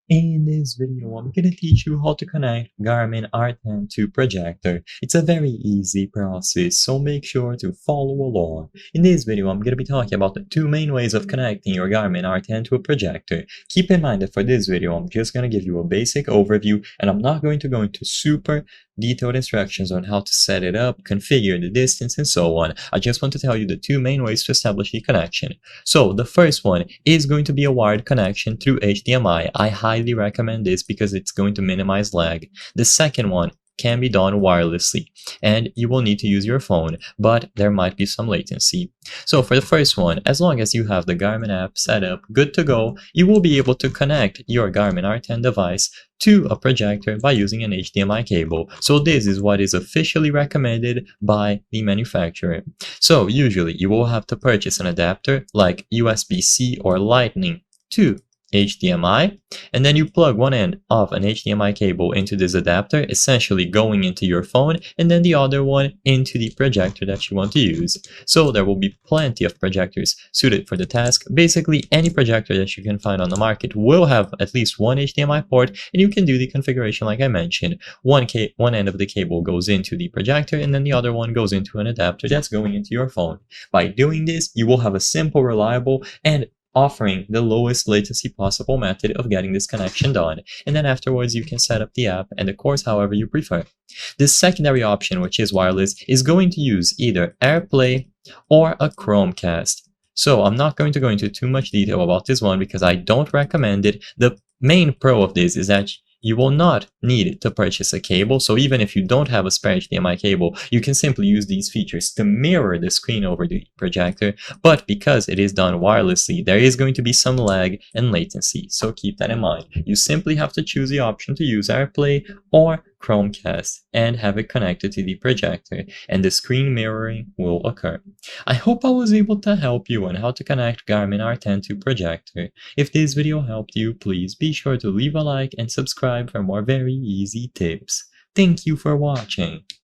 In this video, I'm going to teach you how to connect Garmin R10 to Projector. It's a very easy process, so make sure to follow along. In this video, I'm going to be talking about the two main ways of connecting your Garmin R10 to a projector. Keep in mind that for this video, I'm just going to give you a basic overview, and I'm not going to go into super detailed instructions on how to set it up, configure the distance, and so on. I just want to tell you the two main ways to establish the connection. So the first one is going to be a wired connection through HDMI. I highly recommend this because it's going to minimize lag. The second one can be done wirelessly, and you will need to use your phone, but there might be some latency. So for the first one, as long as you have the Garmin app set up good to go, you will be able to connect your Garmin R10 device to a projector by using an HDMI cable. So this is what is officially recommended by the manufacturer. So usually you will have to purchase an adapter like USB-C or Lightning to HDMI, and then you plug one end of an HDMI cable into this adapter, essentially going into your phone, and then the other one into the projector that you want to use. So there will be plenty of projectors suited for the task. Basically, any projector that you can find on the market will have at least one HDMI port, and you can do the configuration like I mentioned. One end of the cable goes into the projector, and then the other one goes into an adapter that's going into your phone. By doing this, you will have a simple, reliable, and offering the lowest latency possible method of getting this connection done, and then afterwards you can set up the app and the course however you prefer. This secondary option, which is wireless, is going to use either AirPlay or a Chromecast. So I'm not going to go into too much detail about this one because I don't recommend it. The main pro of this is that you will not need to purchase a cable, so even if you don't have a spare HDMI cable, you can simply use these features to mirror the screen over the projector, but because it is done wirelessly, there is going to be some lag and latency, so keep that in mind. You simply have to choose the option to use AirPlay or Chromecast and have it connected to the projector, and the screen mirroring will occur. I hope I was able to help you on how to connect Garmin R10 to projector. If this video helped you, please be sure to leave a like and subscribe for more very easy tips. Thank you for watching.